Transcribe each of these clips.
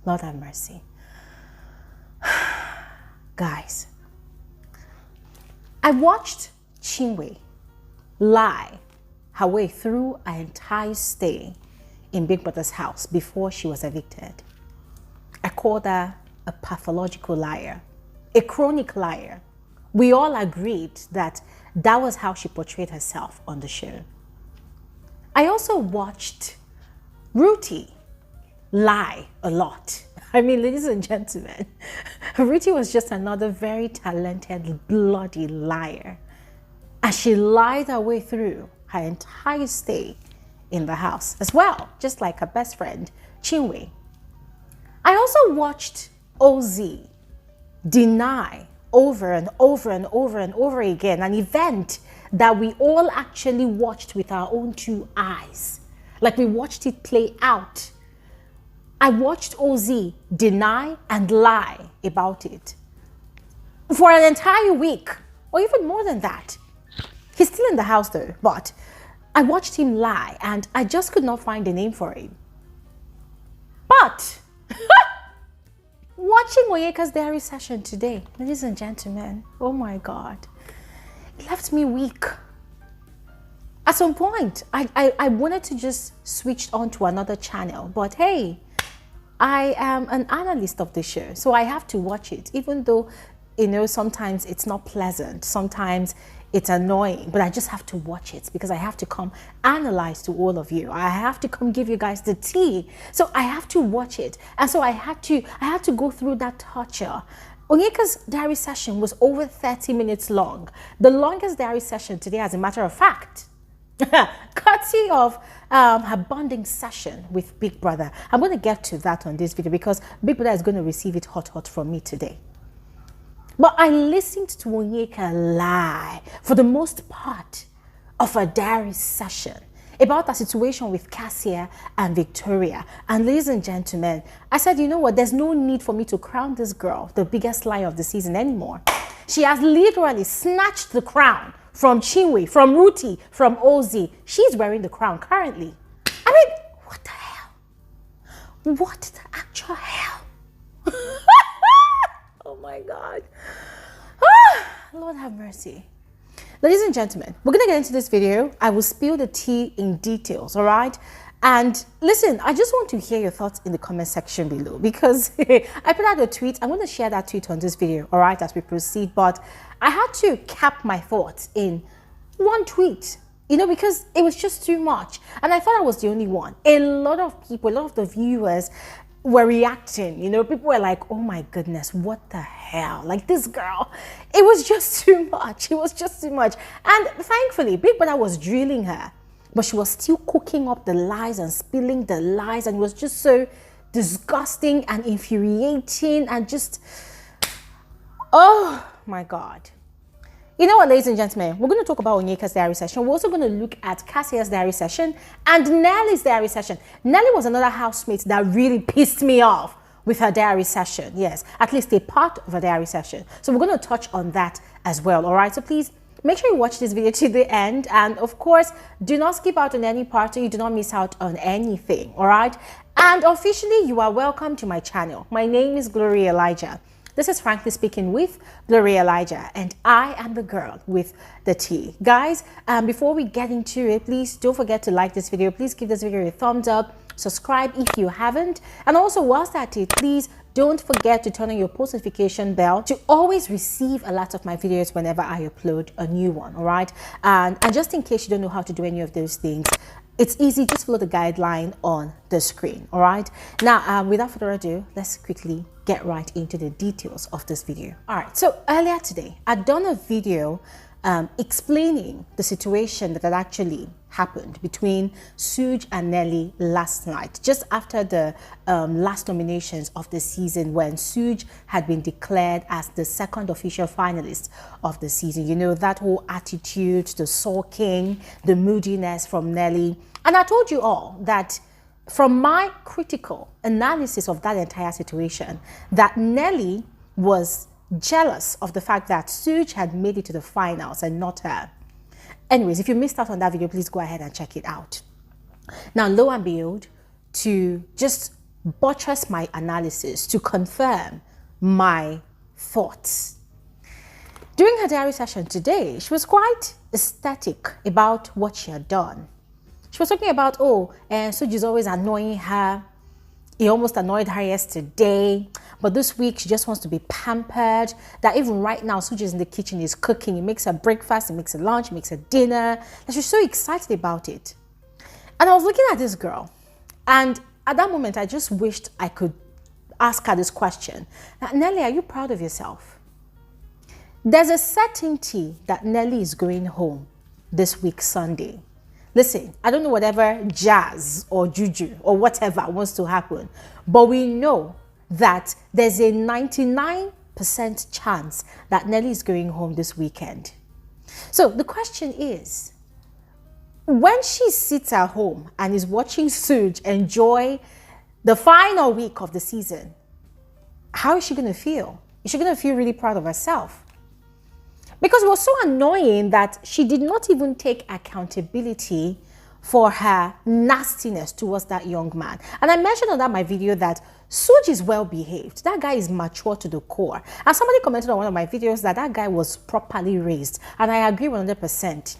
Lord have mercy. Guys, I watched Chinwe lie her way through an entire stay in Big Brother's house before she was evicted. I called her a pathological liar, a chronic liar. We all agreed that that was how she portrayed herself on the show. I also watched Ruthie lie a lot. I mean, ladies and gentlemen, Ruthie was just another very talented, bloody liar. And she lied her way through her entire stay in the house as well, just like her best friend, Chinwe. I also watched OZ deny over and over and over and over again an event that we all actually watched with our own two eyes. Like we watched it play out. I watched OZ deny and lie about it for an entire week, or even more than that. He's still in the house though, but I watched him lie and I just could not find a name for him. But watching Onyeka's diary session today, ladies and gentlemen, oh my God, it left me weak. At some point, I wanted to just switch on to another channel, but hey, I am an analyst of the show, so I have to watch it, even though, you know, sometimes it's not pleasant, sometimes it's annoying, but I just have to watch it because I have to come analyze to all of you. I have to come give you guys the tea. So I have to watch it. And so I had to go through that torture. Onyeka's diary session was over 30 minutes long. The longest diary session today, as a matter of fact, courtesy of her bonding session with Big Brother. I'm going to get to that on this video because Big Brother is going to receive it hot from me today. But I listened to Onyeka lie for the most part of a diary session about the situation with Cassia and Victoria. And ladies and gentlemen, I said, you know what, there's no need for me to crown this girl the biggest liar of the season anymore. She has literally snatched the crown from Chinwe, from Ruthie, from OZ. She's wearing the crown currently. I mean, what the hell? What the actual hell? Oh my God. Lord have mercy. Ladies and gentlemen, we're going to get into this video. I will spill the tea in details, all right? And listen, I just want to hear your thoughts in the comment section below because I put out a tweet. I'm going to share that tweet on this video, all right, as we proceed. But I had to cap my thoughts in one tweet, you know, because it was just too much. And I thought I was the only one. A lot of people, a lot of the viewers were reacting, you know, people were like, oh my goodness, what the hell, like this girl, it was just too much, it was just too much. And thankfully Big Brother was drilling her, but she was still cooking up the lies and spilling the lies, and it was just so disgusting and infuriating and just, oh my God. You know what, ladies and gentlemen, we're going to talk about Onyeka's diary session. We're also going to look at Kassia's diary session and Nelly's diary session. Nelly was another housemate that really pissed me off with her diary session. Yes, at least a part of her diary session. So we're going to touch on that as well. All right, so please make sure you watch this video to the end. And of course, do not skip out on any part so you do not miss out on anything. All right. And officially, you are welcome to my channel. My name is Elijah. This is Frankly Speaking with Elijah, and I am the girl with the tea. Guys, before we get into it, please don't forget to like this video. Please give this video a thumbs up. Subscribe if you haven't. And also, whilst at it, please don't forget to turn on your post notification bell to always receive a lot of my videos whenever I upload a new one, all right? And just in case you don't know how to do any of those things, it's easy, just follow the guideline on the screen, all right? Now, without further ado, let's quickly get right into the details of this video. All right, so earlier today, I'd done a video explaining the situation that had actually happened between Suge and Nelly last night, just after the last nominations of the season, when Suge had been declared as the second official finalist of the season. You know, that whole attitude, the sulking, the moodiness from Nelly. And I told you all that from my critical analysis of that entire situation, that Nelly was jealous of the fact that Suge had made it to the finals and not her. Anyways, if you missed out on that video, please go ahead and check it out. Now, lo and behold, to just buttress my analysis, to confirm my thoughts. During her diary session today, she was quite ecstatic about what she had done. She was talking about, and Suji's always annoying her. He almost annoyed her yesterday, but this week she just wants to be pampered. That even right now, Suji's in the kitchen, is cooking. He makes her breakfast, he makes her lunch, he makes her dinner. And she's so excited about it. And I was looking at this girl, and at that moment, I just wished I could ask her this question. Now, Nelly, are you proud of yourself? There's a certainty that Nelly is going home this week, Sunday. Listen, I don't know whatever jazz or juju or whatever wants to happen, but we know that there's a 99% chance that Nelly is going home this weekend. So the question is, when she sits at home and is watching Suj enjoy the final week of the season, how is she going to feel? Is she going to feel really proud of herself? Because it was so annoying that she did not even take accountability for her nastiness towards that young man. And I mentioned on that my video that Suj is well behaved. That guy is mature to the core. And somebody commented on one of my videos that that guy was properly raised. And I agree 100%.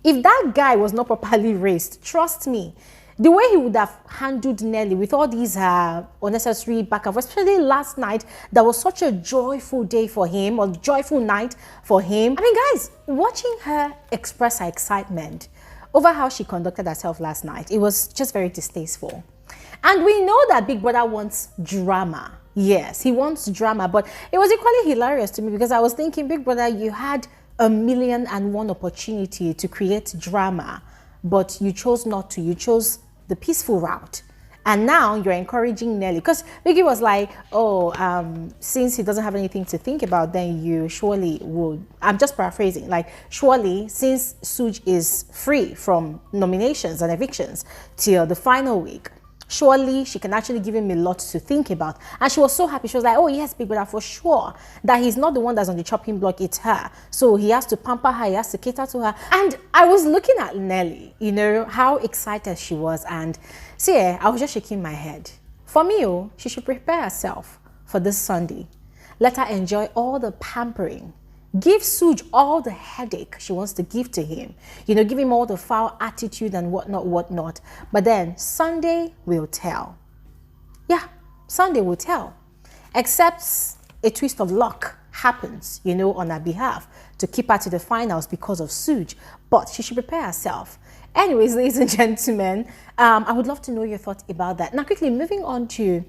If that guy was not properly raised, trust me, the way he would have handled Nelly with all these unnecessary back and forth, especially last night, that was such a joyful day for him, or joyful night for him. I mean, guys, watching her express her excitement over how she conducted herself last night, it was just very distasteful. And we know that Big Brother wants drama. Yes, he wants drama, but it was equally hilarious to me because I was thinking, Big Brother, you had 1,000,001 opportunity to create drama, but you chose not to. You chose the peaceful route. And now you're encouraging Nelly. Because Michky was like, since he doesn't have anything to think about, then you surely would. I'm just paraphrasing. Like, surely, since Suj is free from nominations and evictions till the final week, surely she can actually give him a lot to think about. And she was so happy. She was like, oh yes, Big Brother, for sure that he's not the one that's on the chopping block, it's her. So he has to pamper her, he has to cater to her. And I was looking at Nelly, you know, how excited she was. And see, I was just shaking my head. For me, she should prepare herself for this Sunday. Let her enjoy all the pampering. Give Suj all the headache she wants to give to him. You know, give him all the foul attitude and whatnot. But then Sunday will tell. Yeah, Sunday will tell. Except a twist of luck happens, you know, on her behalf to keep her to the finals because of Suj. But she should prepare herself. Anyways, ladies and gentlemen, I would love to know your thoughts about that. Now, quickly moving on to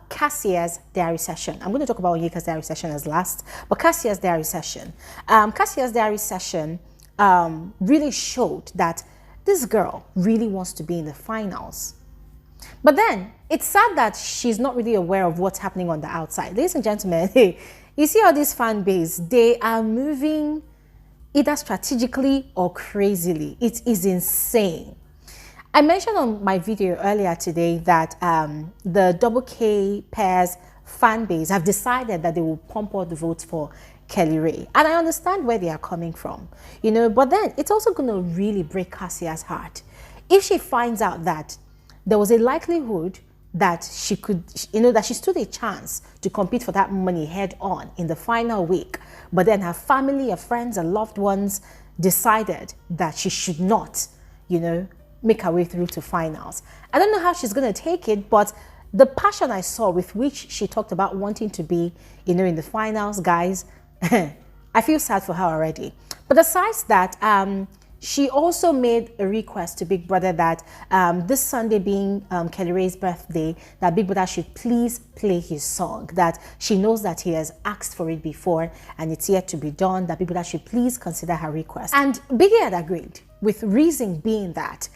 Cassia's diary session. I'm going to talk about Onyeka's diary session as last, but Cassia's diary session. Cassia's diary session really showed that this girl really wants to be in the finals. But then it's sad that she's not really aware of what's happening on the outside. Ladies and gentlemen, hey, you see all this fan base, they are moving either strategically or crazily. It is insane. I mentioned on my video earlier today that the Double K pairs fan base have decided that they will pump all the votes for Kelly Ray. And I understand where they are coming from, you know, but then it's also going to really break Cassia's heart. If she finds out that there was a likelihood that she could, you know, that she stood a chance to compete for that money head on in the final week, but then her family, her friends, her loved ones decided that she should not, you know, make her way through to finals. I don't know how she's going to take it, but the passion I saw with which she talked about wanting to be, you know, in the finals, guys, I feel sad for her already. But besides that, she also made a request to Big Brother that this Sunday being Kelly Ray's birthday, that Big Brother should please play his song, that she knows that he has asked for it before and it's yet to be done, that Big Brother should please consider her request. And Biggie had agreed, with reason being that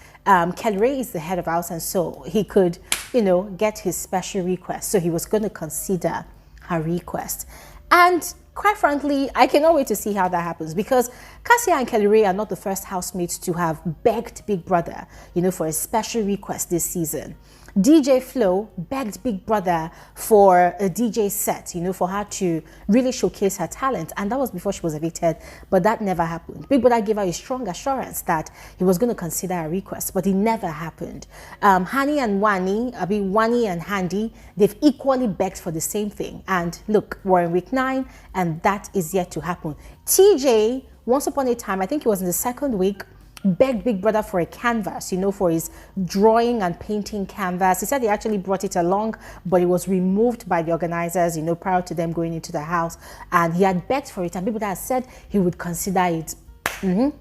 Kelly Ray is the head of house, and so he could, you know, get his special request. So he was going to consider her request. And quite frankly, I cannot wait to see how that happens, because Cassia and Kelly Ray are not the first housemates to have begged Big Brother, you know, for a special request this season. DJ Flo begged Big Brother for a DJ set, for her to really showcase her talent. And that was before she was evicted, but that never happened. Big Brother gave her a strong assurance that he was going to consider a request, but it never happened. Hani and Wani and Handy, they've equally begged for the same thing. And look, we're in week 9, and that is yet to happen. TJ, once upon a time, I think it was in the 2nd week, begged Big Brother for a canvas, for his drawing and painting canvas. He said he actually brought it along, but it was removed by the organizers, prior to them going into the house. And he had begged for it, and Big Brother had said he would consider it.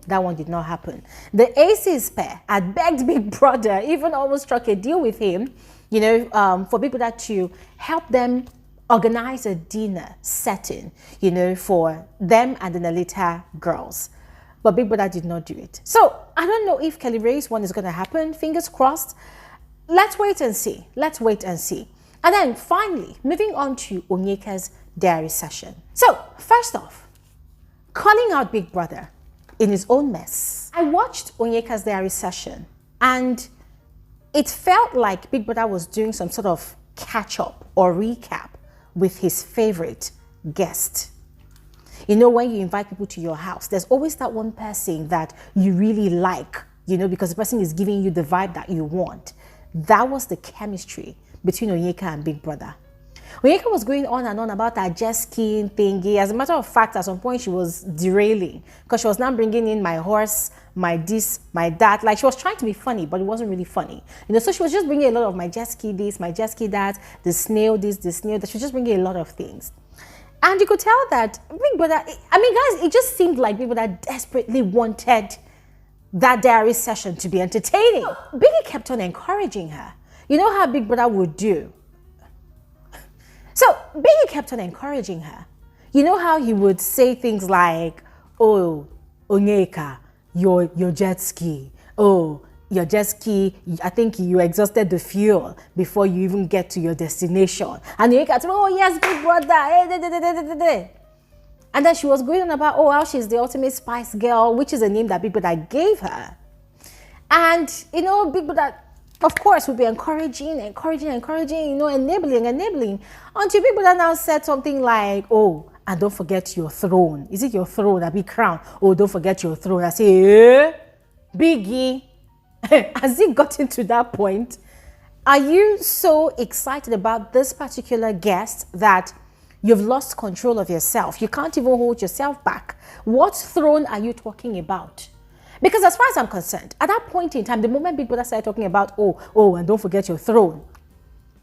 That one did not happen. The Aces pair had begged Big Brother, even almost struck a deal with him, for Big Brother to help them organize a dinner setting, for them and the Nelita girls. But Big Brother did not do it. So I don't know if Kelly Ray's one is going to happen. Fingers crossed. Let's wait and see. Let's wait and see. And then finally, moving on to Onyeka's diary session. So first off, calling out Big Brother in his own mess. I watched Onyeka's diary session, and it felt like Big Brother was doing some sort of catch-up or recap with his favorite guest. When you invite people to your house, there's always that one person that you really like, because the person is giving you the vibe that you want. That was the chemistry between Onyeka and Big Brother. Onyeka was going on and on about her jet skiing thingy. As a matter of fact, at some point she was derailing because she was now bringing in my horse, my this, my that. Like, she was trying to be funny, but it wasn't really funny. So she was just bringing a lot of my jet ski this, my jet ski that, the snail this, the snail that. She was just bringing a lot of things. And you could tell that Big Brother, guys, it just seemed like Big Brother desperately wanted that diary session to be entertaining. Biggie kept on encouraging her. You know how Big Brother would do? So Biggie kept on encouraging her. You know how he would say things like, oh, Onyeka, your jet ski. Oh, your jet ski, I think you exhausted the fuel before you even get to your destination. And you get, oh yes, Big Brother. And then she was going on about, oh, how she's the ultimate spice girl, which is a name that Big Brother gave her. And, Big Brother, of course, would be encouraging, enabling. Until Big Brother now said something like, oh, and don't forget your throne. Is it your throne, a big crown? Oh, don't forget your throne. I say, Biggie. Has it gotten to that point? Are you so excited about this particular guest that you've lost control of yourself? You can't even hold yourself back. What throne are you talking about? Because as far as I'm concerned, at that point in time, the moment Big Brother started talking about, oh, and don't forget your throne,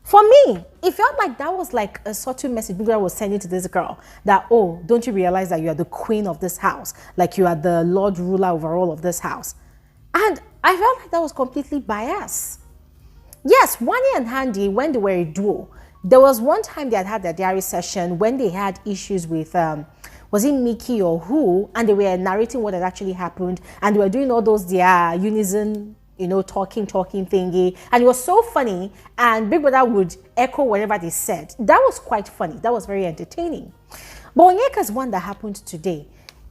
for me, it felt like that was like a subtle message Big Brother was sending to this girl that, oh, don't you realize that you are the queen of this house? Like you are the Lord ruler over all of this house. And I felt like that was completely biased. Yes, Wani and Handy, when they were a duo, there was one time they had their diary session when they had issues with, was it Michky or who? And they were narrating what had actually happened. And they were doing all those, their unison, talking thingy. And it was so funny. And Big Brother would echo whatever they said. That was quite funny. That was very entertaining. But Onyeka's one that happened today,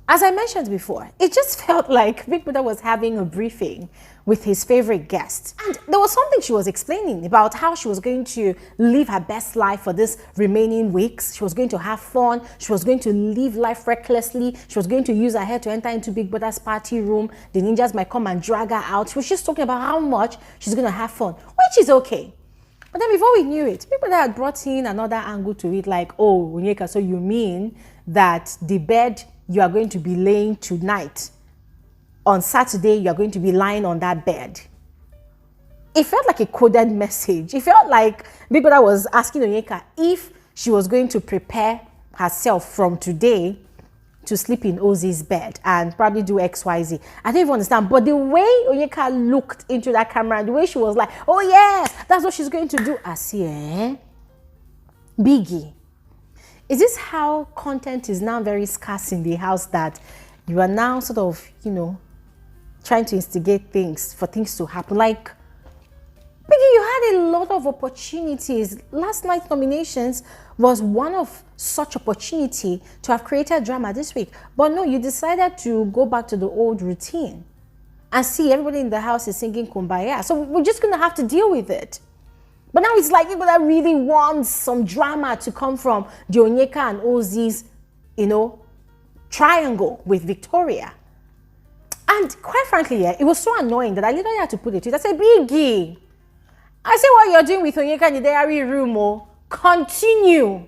as I mentioned before, it just felt like Big Brother was having a briefing with his favorite guest. And there was something she was explaining about how she was going to live her best life for this remaining weeks. She was going to have fun. She was going to live life recklessly. She was going to use her hair to enter into Big Brother's party room. The ninjas might come and drag her out. She was just talking about how much she's going to have fun, which is okay. But then before we knew it, Big Brother had brought in another angle to it, like, oh, Onyeka, so you mean that the bed you are going to be laying tonight, on Saturday, you are going to be lying on that bed? It felt like a coded message. It felt like Big Brother was asking Onyeka if she was going to prepare herself from today to sleep in Ozzy's bed and probably do XYZ. I don't even understand. But the way Onyeka looked into that camera and the way she was like, oh yes, that's what she's going to do. I see, Biggie. Is this how content is now very scarce in the house, that you are now sort of, trying to instigate things for things to happen? Like, Biggie, you had a lot of opportunities. Last night's nominations was one of such opportunity to have created drama this week. But no, you decided to go back to the old routine and see everybody in the house is singing Kumbaya. So we're just going to have to deal with it. But now it's like people that really want some drama to come from the Onyeka and Ozzy's, triangle with Victoria. And quite frankly, it was so annoying that I literally had to put it to it. I said, Biggie, I say what you're doing with Onyeka in the diary room, oh, continue.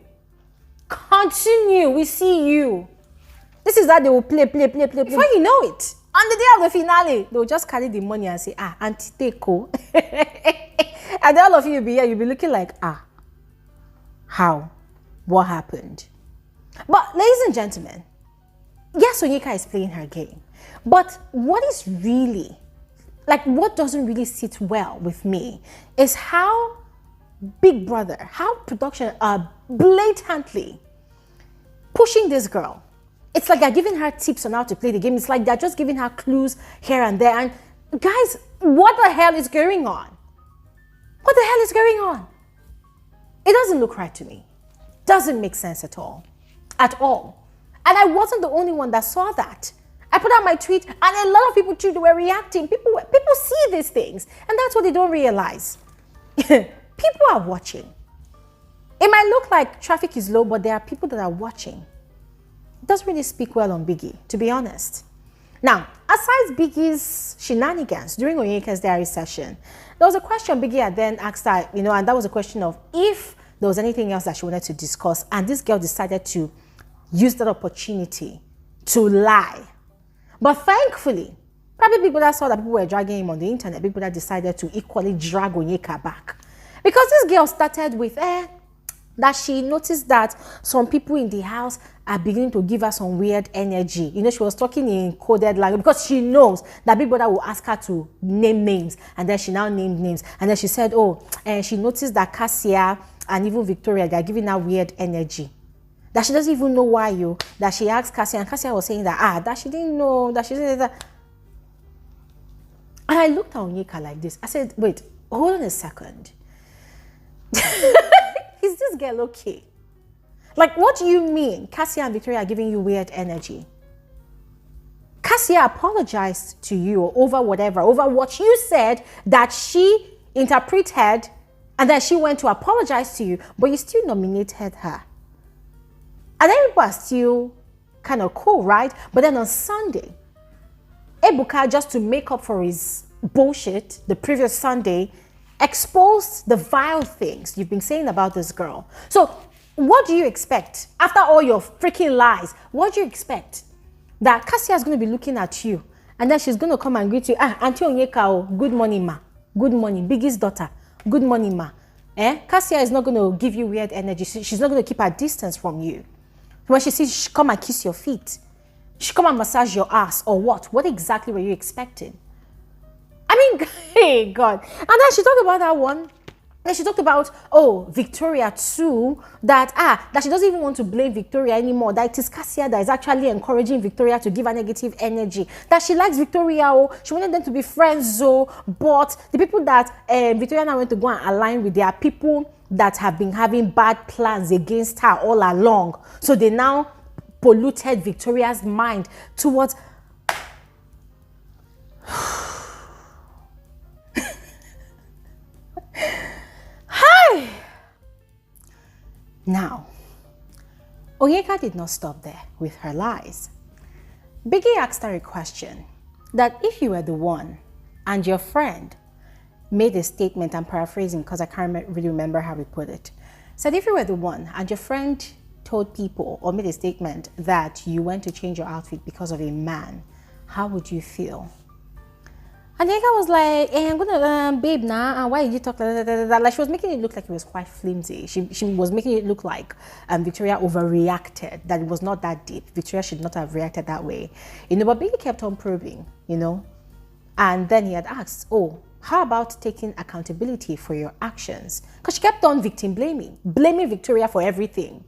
Continue. We see you. This is how they will play. Before you know it, on the day of the finale, they will just carry the money and say, Auntie Teko. And all of you will be here, you'll be looking like, how? What happened? But ladies and gentlemen, yes, Onyeka is playing her game. But what is really, what doesn't really sit well with me is how Big Brother, how production are blatantly pushing this girl. It's like they're giving her tips on how to play the game. It's like they're just giving her clues here and there. And guys, what the hell is going on? What the hell is going on? It doesn't look right to me. Doesn't make sense at all. At all. And I wasn't the only one that saw that. I put out my tweet and a lot of people too were reacting. People see these things. And that's what they don't realize. People are watching. It might look like traffic is low, but there are people that are watching. It doesn't really speak well on Biggie, to be honest. Now, aside Biggie's shenanigans during Onyeka's diary session, there was a question Biggie had then asked her, and that was a question of if there was anything else that she wanted to discuss. And this girl decided to use that opportunity to lie. But thankfully, probably people that saw that people were dragging him on the internet, people that decided to equally drag Onyeka back. Because this girl started with, that she noticed that some people in the house are beginning to give her some weird energy. She was talking in coded language because she knows that Big Brother will ask her to name names. And then she now named names. And then she said, and she noticed that Kassia and even Victoria, they're giving her weird energy. That she doesn't even know why that she asked Cassia, and Cassia was saying that she didn't know, that she said that. And I looked at Onyeka like this. I said, wait, hold on a second. Is this girl okay? What do you mean Cassia and Victoria are giving you weird energy? Cassia apologized to you over what you said that she interpreted, and then she went to apologize to you, but you still nominated her. And then people are still kind of cool, right? But then on Sunday, Ebuka, just to make up for his bullshit the previous Sunday, exposed the vile things you've been saying about this girl. So what do you expect? After all your freaking lies, what do you expect? That Cassia is going to be looking at you and then she's going to come and greet you. Auntie Onyeka, good morning, ma. Good morning, Biggie's daughter. Good morning, ma. Cassia is not going to give you weird energy. She's not going to keep her distance from you. When she says, she come and kiss your feet. She come and massage your ass or what? What exactly were you expecting? I mean, hey, God. And then she talked about that one. And she talked about, Victoria too, that she doesn't even want to blame Victoria anymore. That it is Cassia that is actually encouraging Victoria to give her negative energy. That she likes Victoria, she wanted them to be friends, but the people that Victoria now went to go and align with, they are people that have been having bad plans against her all along. So they now polluted Victoria's mind towards... Now, Onyeka did not stop there with her lies. Biggie asked her a question that if you were the one and your friend made a statement, I'm paraphrasing because I can't really remember how we put it, said if you were the one and your friend told people or made a statement that you went to change your outfit because of a man, how would you feel? And Onyeka was like, I'm gonna, babe, nah, why did you talk like that? Like, she was making it look like it was quite flimsy. She was making it look like Victoria overreacted, that it was not that deep. Victoria should not have reacted that way. But Biggie kept on probing, And then he had asked, how about taking accountability for your actions? Because she kept on victim blaming Victoria for everything.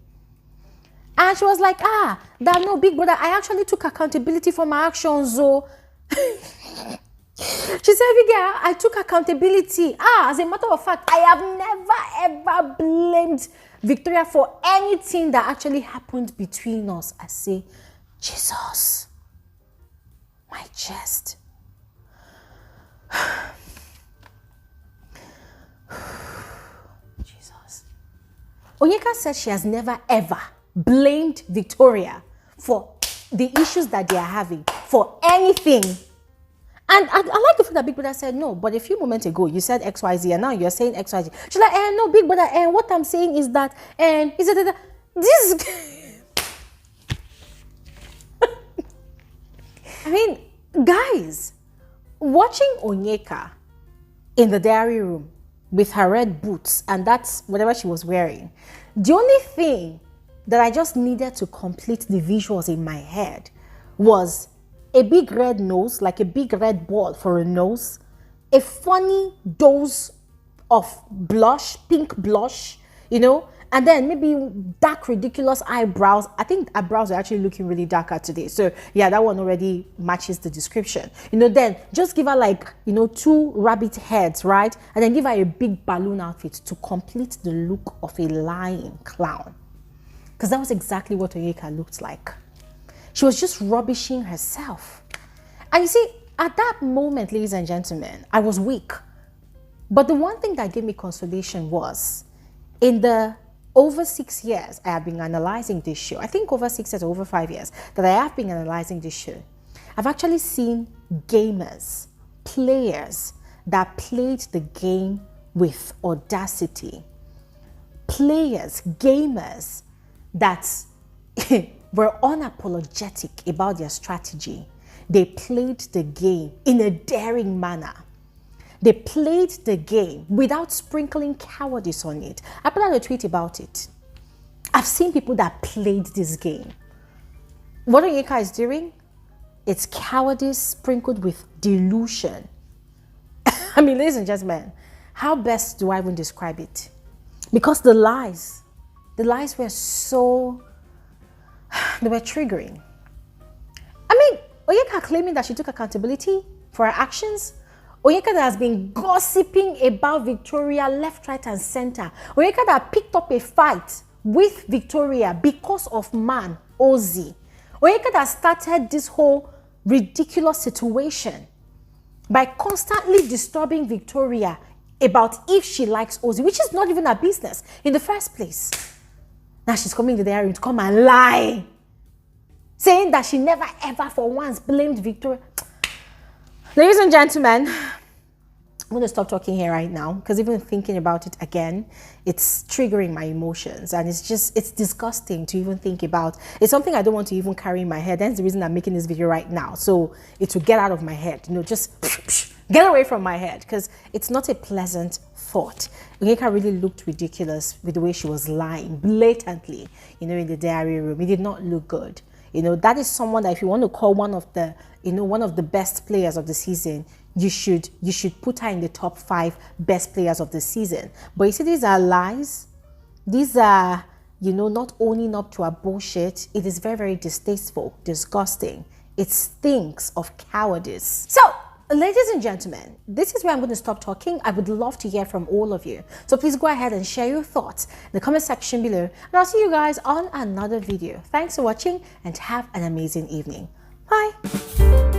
And she was like, that no, Big Brother, I actually took accountability for my actions, She said, I took accountability. As a matter of fact, I have never ever blamed Victoria for anything that actually happened between us. I say, Jesus, my chest. Onyeka said she has never ever blamed Victoria for the issues that they are having, for anything. And I like the fact that Big Brother said no, but a few moments ago you said XYZ and now you're saying XYZ. She's like, no, Big Brother, and what I'm saying is that, is it that this? I mean, guys, watching Onyeka in the diary room with her red boots and that's whatever she was wearing, the only thing that I just needed to complete the visuals in my head was a big red nose, like a big red ball for a nose, a funny dose of blush, pink blush, you know, and then maybe dark, ridiculous eyebrows. I think eyebrows are actually looking really darker today. So yeah, that one already matches the description. You know, then just give her like, you know, 2 rabbit heads, right? And then give her a big balloon outfit to complete the look of a lying clown. Because that was exactly what Onyeka looked like. She was just rubbishing herself. And you see, at that moment, ladies and gentlemen, I was weak. But the one thing that gave me consolation was, in the over 6 years I have been analyzing this show, I think over 6 years or over 5 years that I have been analyzing this show, I've actually seen gamers, players that played the game with audacity. Players, gamers that were unapologetic about their strategy. They played the game in a daring manner. They played the game without sprinkling cowardice on it. I put out a tweet about it. I've seen people that played this game. What Onyeka is doing, it's cowardice sprinkled with delusion. I mean, ladies and gentlemen, how best do I even describe it? Because the lies were so, they were triggering. I mean, Onyeka claiming that she took accountability for her actions. Onyeka that has been gossiping about Victoria left, right, and center. Onyeka that picked up a fight with Victoria because of man, Ozzy. Onyeka that started this whole ridiculous situation by constantly disturbing Victoria about if she likes Ozzy, which is not even her business in the first place. Now she's coming to the area to come and lie, saying that she never ever for once blamed Victoria. Ladies and gentlemen, I'm going to stop talking here right now because even thinking about it again, it's triggering my emotions and it's disgusting to even think about. It's something I don't want to even carry in my head. That's the reason I'm making this video right now. So it will get out of my head, you know, just get away from my head because it's not a pleasant thought. Onyeka really looked ridiculous with the way she was lying blatantly, you know, in the diary room. It did not look good. You know, that is someone that if you want to call one of the, you know, one of the best players of the season, you should put her in the top 5 best players of the season. But you see, these are lies. These are, you know, not owning up to our bullshit. It is very, very distasteful, disgusting. It stinks of cowardice. So, ladies and gentlemen, this is where I'm going to stop talking. I would love to hear from all of you. So please go ahead and share your thoughts in the comment section below. And I'll see you guys on another video. Thanks for watching and have an amazing evening. Bye.